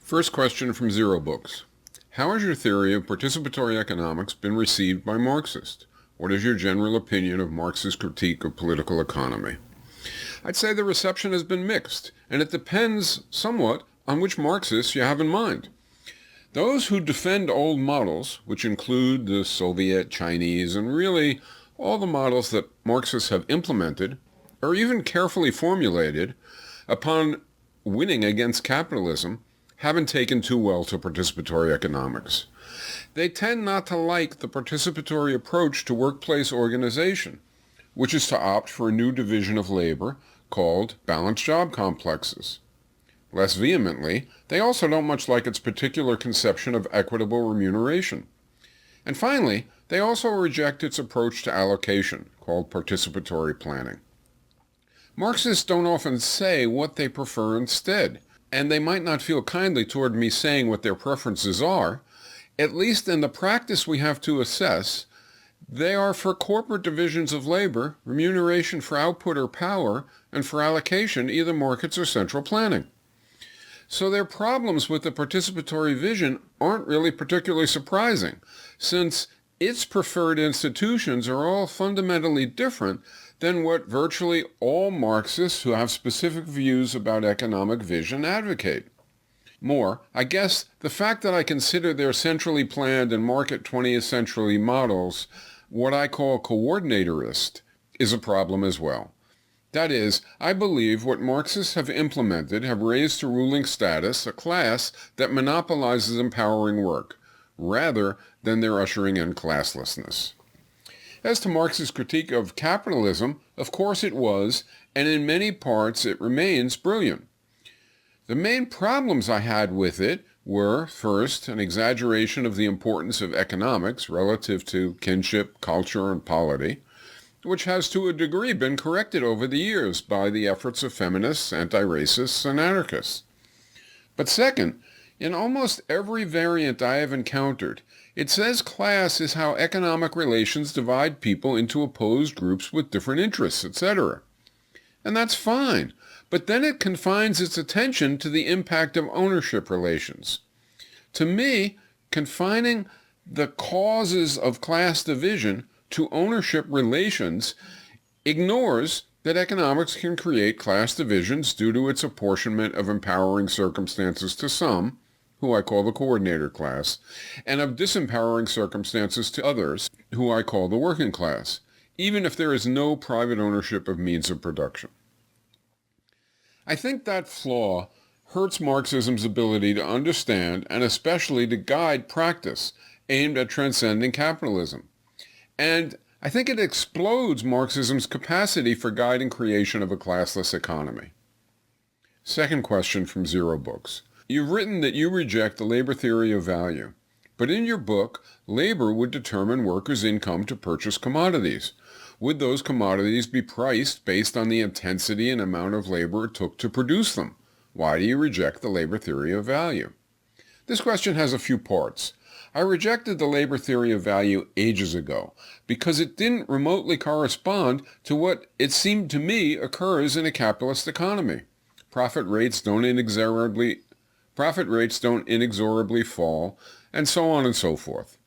First question from Zerobooks. How has your theory of participatory economics been received by Marxists? What is your general opinion of Marx's critique of political economy? I'd say the reception has been mixed, and it depends somewhat on which Marxists you have in mind. Those who defend old models, which include the Soviet, Chinese, and really all the models that Marxists have implemented, or even carefully formulated, upon winning against capitalism, haven't taken too well to participatory economics. They tend not to like the participatory approach to workplace organization, which is to opt for a new division of labor called balanced job complexes. Less vehemently, they also don't much like its particular conception of equitable remuneration. And finally, they also reject its approach to allocation, called participatory planning. Marxists don't often say what they prefer instead, and they might not feel kindly toward me saying what their preferences are. At least in the practice we have to assess, they are for corporate divisions of labor, remuneration for output or power, and for allocation, either markets or central planning. So their problems with the participatory vision aren't really particularly surprising, since its preferred institutions are all fundamentally different than what virtually all Marxists who have specific views about economic vision advocate. More, I guess the fact that I consider their centrally planned and market 20th century models what I call coordinatorist is a problem as well. That is, I believe what Marxists have implemented have raised to ruling status a class that monopolizes empowering work, rather than their ushering in classlessness. As to Marx's critique of capitalism, of course it was, and in many parts it remains, brilliant. The main problems I had with it were, first, an exaggeration of the importance of economics relative to kinship, culture, and polity, which has to a degree been corrected over the years by the efforts of feminists, anti-racists, and anarchists. But second, in almost every variant I have encountered, it says class is how economic relations divide people into opposed groups with different interests, etc. And that's fine, but then it confines its attention to the impact of ownership relations. To me, confining the causes of class division to ownership relations ignores that economics can create class divisions due to its apportionment of empowering circumstances to some, who I call the coordinator class, and of disempowering circumstances to others, who I call the working class, even if there is no private ownership of means of production. I think that flaw hurts Marxism's ability to understand and especially to guide practice aimed at transcending capitalism. And I think it explodes Marxism's capacity for guiding creation of a classless economy. Second question from Zerobooks. You've written that you reject the labor theory of value, but in your book, labor would determine workers' income to purchase commodities. Would those commodities be priced based on the intensity and amount of labor it took to produce them? Why do you reject the labor theory of value? This question has a few parts. I rejected the labor theory of value ages ago because it didn't remotely correspond to what it seemed to me occurs in a capitalist economy. Profit rates don't inexorably fall, and so on and so forth.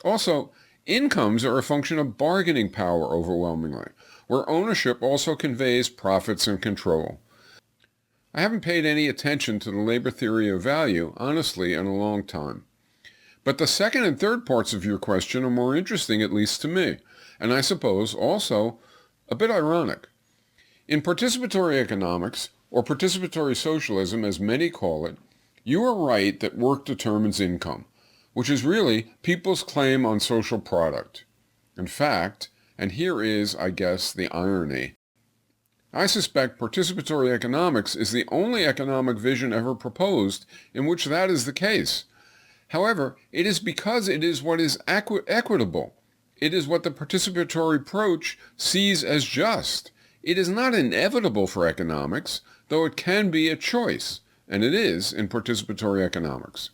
Also, incomes are a function of bargaining power overwhelmingly, where ownership also conveys profits and control. I haven't paid any attention to the labor theory of value, honestly, in a long time. But the second and third parts of your question are more interesting, at least to me, and I suppose also a bit ironic. In participatory economics, or participatory socialism as many call it, you are right that work determines income, which is really people's claim on social product. In fact, and here is, I guess, the irony, I suspect participatory economics is the only economic vision ever proposed in which that is the case. However, it is because it is what is equitable. It is what the participatory approach sees as just. It is not inevitable for economics, though it can be a choice, and it is in participatory economics.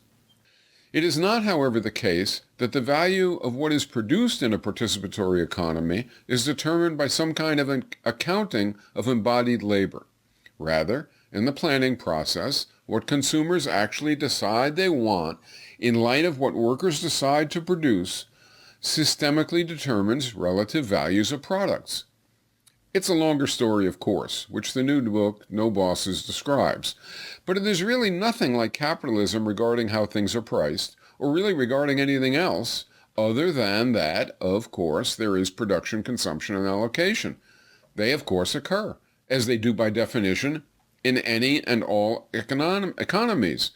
It is not, however, the case that the value of what is produced in a participatory economy is determined by some kind of an accounting of embodied labor. Rather, in the planning process, what consumers actually decide they want in light of what workers decide to produce, systemically determines relative values of products. It's a longer story, of course, which the new book, No Bosses, describes, but it is really nothing like capitalism regarding how things are priced, or really regarding anything else, other than that, of course, there is production, consumption, and allocation. They, of course, occur, as they do by definition, in any and all economies.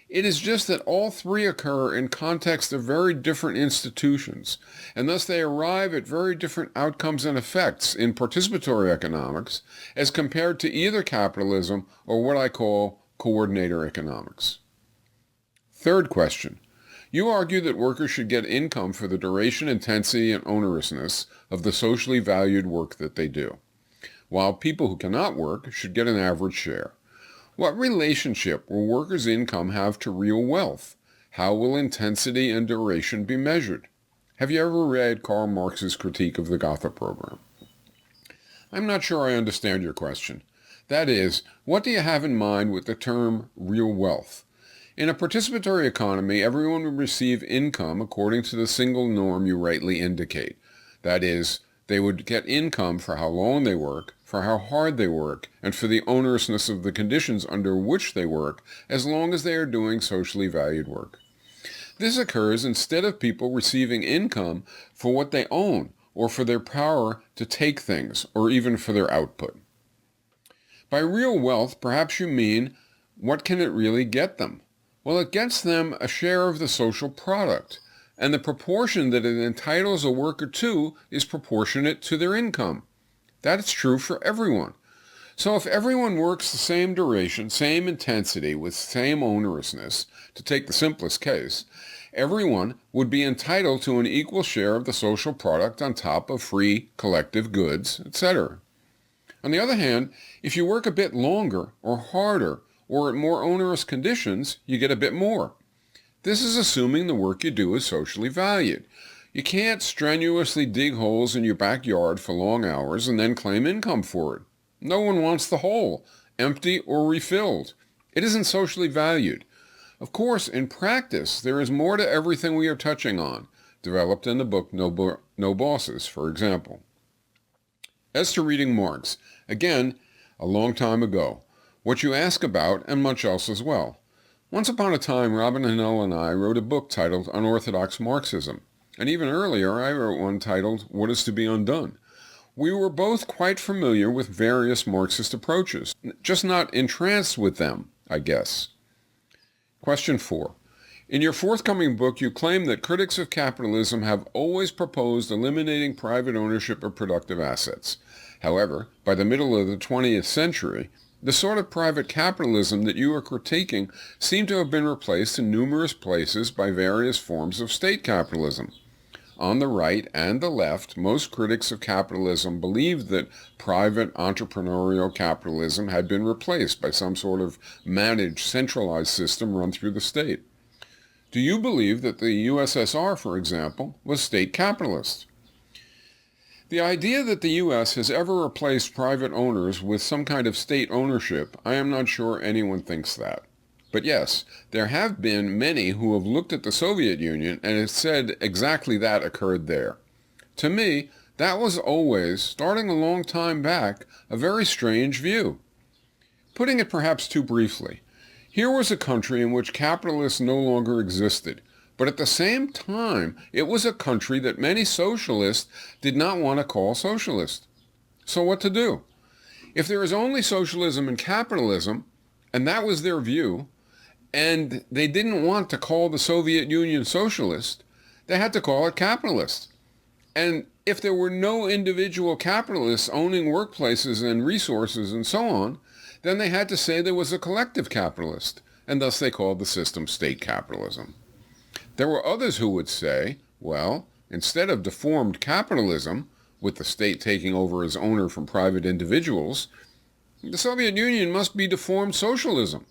It is just that all three occur in context of very different institutions, and thus they arrive at very different outcomes and effects in participatory economics as compared to either capitalism or what I call coordinator economics. Third question. You argue that workers should get income for the duration, intensity, and onerousness of the socially valued work that they do, while people who cannot work should get an average share. What relationship will workers' income have to real wealth? How will intensity and duration be measured? Have you ever read Karl Marx's critique of the Gotha program? I'm not sure I understand your question. That is, what do you have in mind with the term real wealth? In a participatory economy, everyone would receive income according to the single norm you rightly indicate. That is, they would get income for how long they work, for how hard they work, and for the onerousness of the conditions under which they work, as long as they are doing socially valued work. This occurs instead of people receiving income for what they own, or for their power to take things, or even for their output. By real wealth, perhaps you mean, what can it really get them? Well, it gets them a share of the social product, and the proportion that it entitles a worker to is proportionate to their income. That's true for everyone. So if everyone works the same duration, same intensity, with same onerousness, to take the simplest case, everyone would be entitled to an equal share of the social product on top of free collective goods, etc. On the other hand, if you work a bit longer or harder or at more onerous conditions, you get a bit more. This is assuming the work you do is socially valued. You can't strenuously dig holes in your backyard for long hours and then claim income for it. No one wants the hole, empty or refilled. It isn't socially valued. Of course, in practice, there is more to everything we are touching on, developed in the book No Bosses, for example. As to reading Marx, again, a long time ago, what you ask about, and much else as well. Once upon a time, Robin Hannell and I wrote a book titled Unorthodox Marxism, and even earlier I wrote one titled What is to be Undone. We were both quite familiar with various Marxist approaches, just not entranced with them, I guess. Question 4. In your forthcoming book, you claim that critics of capitalism have always proposed eliminating private ownership of productive assets. However, by the middle of the 20th century, the sort of private capitalism that you are critiquing seemed to have been replaced in numerous places by various forms of state capitalism. On the right and the left, most critics of capitalism believed that private entrepreneurial capitalism had been replaced by some sort of managed, centralized system run through the state. Do you believe that the USSR, for example, was state capitalist? The idea that the U.S. has ever replaced private owners with some kind of state ownership, I am not sure anyone thinks that. But yes, there have been many who have looked at the Soviet Union and have said exactly that occurred there. To me, that was always, starting a long time back, a very strange view. Putting it perhaps too briefly, here was a country in which capitalists no longer existed, but at the same time, it was a country that many socialists did not want to call socialist. So what to do? If there is only socialism and capitalism, and that was their view, and they didn't want to call the Soviet Union socialist, they had to call it capitalist. And if there were no individual capitalists owning workplaces and resources and so on, then they had to say there was a collective capitalist, and thus they called the system state capitalism. There were others who would say, well, instead of deformed capitalism, with the state taking over as owner from private individuals, the Soviet Union must be deformed socialism.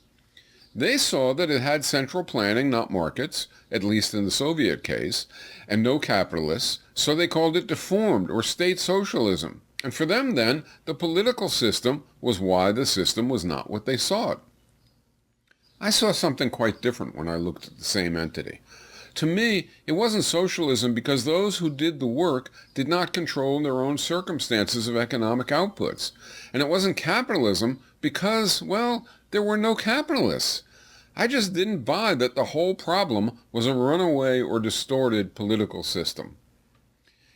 They saw that it had central planning, not markets, at least in the Soviet case, and no capitalists, so they called it deformed or state socialism. And for them then, the political system was why the system was not what they sought. I saw something quite different when I looked at the same entity. To me, it wasn't socialism because those who did the work did not control their own circumstances of economic outputs. And it wasn't capitalism because, well, there were no capitalists. I just didn't buy that the whole problem was a runaway or distorted political system.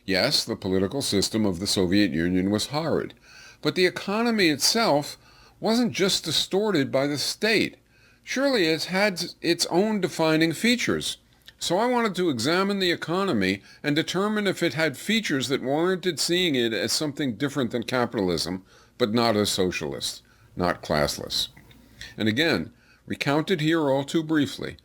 Yes, the political system of the Soviet Union was horrid, but the economy itself wasn't just distorted by the state. Surely it had its own defining features. So I wanted to examine the economy and determine if it had features that warranted seeing it as something different than capitalism, but not as socialist, not classless. And again, recounted here all too briefly,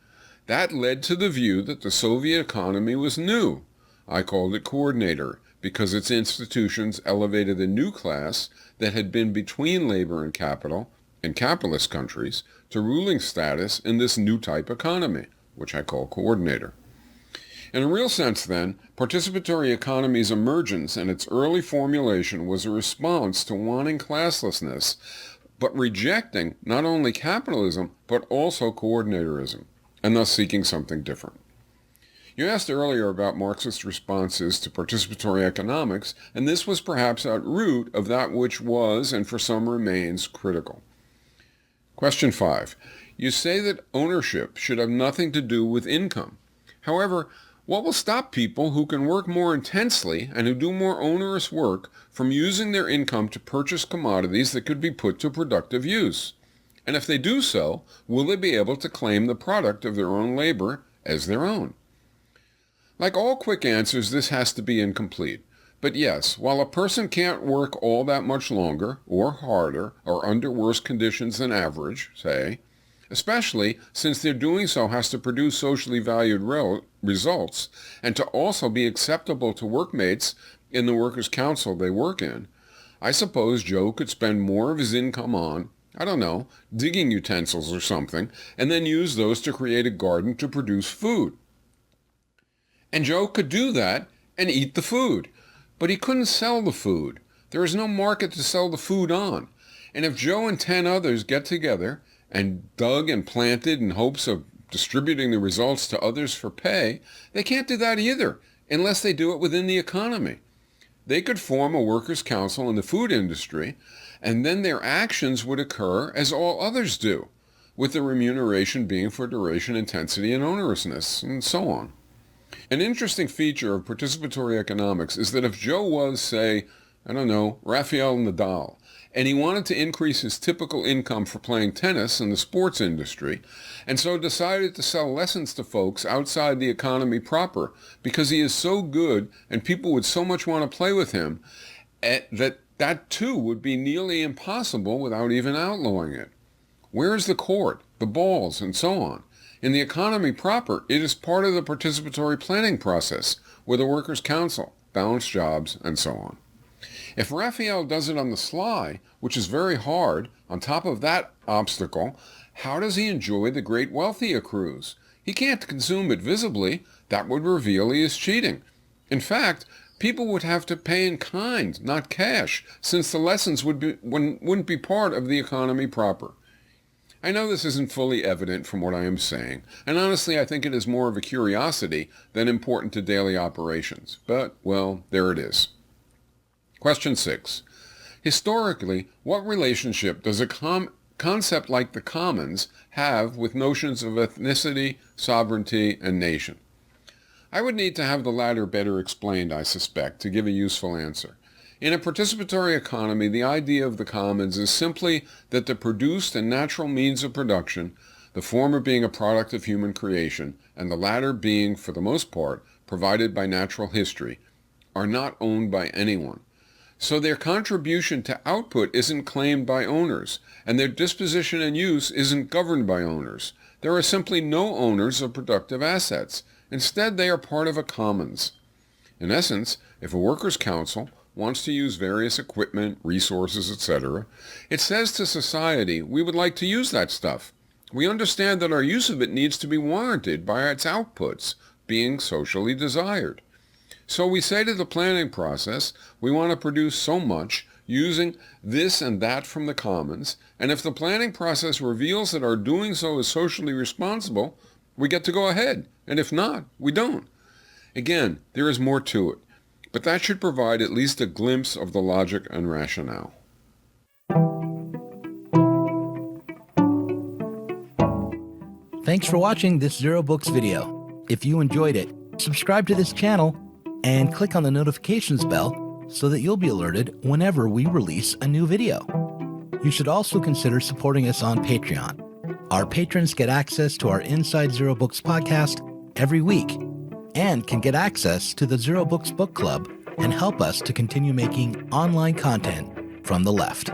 that led to the view that the Soviet economy was new. I called it coordinator because its institutions elevated a new class that had been between labor and capital in capitalist countries to ruling status in this new type economy, which I call coordinator. In a real sense, then, participatory economy's emergence and its early formulation was a response to wanting classlessness, but rejecting not only capitalism, but also coordinatorism, and thus seeking something different. You asked earlier about Marxist responses to participatory economics, and this was perhaps at root of that which was, and for some remains, critical. Question 5. You say that ownership should have nothing to do with income. However, what will stop people who can work more intensely and who do more onerous work from using their income to purchase commodities that could be put to productive use? And if they do so, will they be able to claim the product of their own labor as their own? Like all quick answers, this has to be incomplete. But yes, while a person can't work all that much longer, or harder, or under worse conditions than average, say, especially since their doing so has to produce socially valued results, and to also be acceptable to workmates in the workers' council they work in, I suppose Joe could spend more of his income on, I don't know, digging utensils or something, and then use those to create a garden to produce food. And Joe could do that and eat the food. But he couldn't sell the food. There is no market to sell the food on. And if Joe and 10 others get together and dug and planted in hopes of distributing the results to others for pay, they can't do that either, unless they do it within the economy. They could form a workers' council in the food industry, and then their actions would occur as all others do, with the remuneration being for duration, intensity, and onerousness, and so on. An interesting feature of participatory economics is that if Joe was, say, I don't know, Rafael Nadal, and he wanted to increase his typical income for playing tennis in the sports industry, and so decided to sell lessons to folks outside the economy proper because he is so good and people would so much want to play with him, that too would be nearly impossible without even outlawing it. Where is the court, the balls, and so on? In the economy proper, it is part of the participatory planning process with a workers' council, balanced jobs, and so on. If Raphael does it on the sly, which is very hard, on top of that obstacle, how does he enjoy the great wealth he accrues? He can't consume it visibly. That would reveal he is cheating. In fact, people would have to pay in kind, not cash, since the lessons wouldn't be part of the economy proper. I know this isn't fully evident from what I am saying, and honestly I think it is more of a curiosity than important to daily operations. But, well, there it is. Question 6. Historically, what relationship does a concept like the commons have with notions of ethnicity, sovereignty, and nation? I would need to have the latter better explained, I suspect, to give a useful answer. In a participatory economy, the idea of the commons is simply that the produced and natural means of production, the former being a product of human creation, and the latter being, for the most part, provided by natural history, are not owned by anyone. So their contribution to output isn't claimed by owners, and their disposition and use isn't governed by owners. There are simply no owners of productive assets. Instead, they are part of a commons. In essence, if a workers' council wants to use various equipment, resources, etc., it says to society, we would like to use that stuff. We understand that our use of it needs to be warranted by its outputs being socially desired. So we say to the planning process, we want to produce so much using this and that from the commons, and if the planning process reveals that our doing so is socially responsible, we get to go ahead, and if not, we don't. Again, there is more to it, but that should provide at least a glimpse of the logic and rationale. Thanks for watching this Zerobooks video. If you enjoyed it, subscribe to this channel and click on the notifications bell so that you'll be alerted whenever we release a new video. You should also consider supporting us on Patreon. Our patrons get access to our Inside Zerobooks podcast every week and can get access to the Zerobooks book club and help us to continue making online content from the left.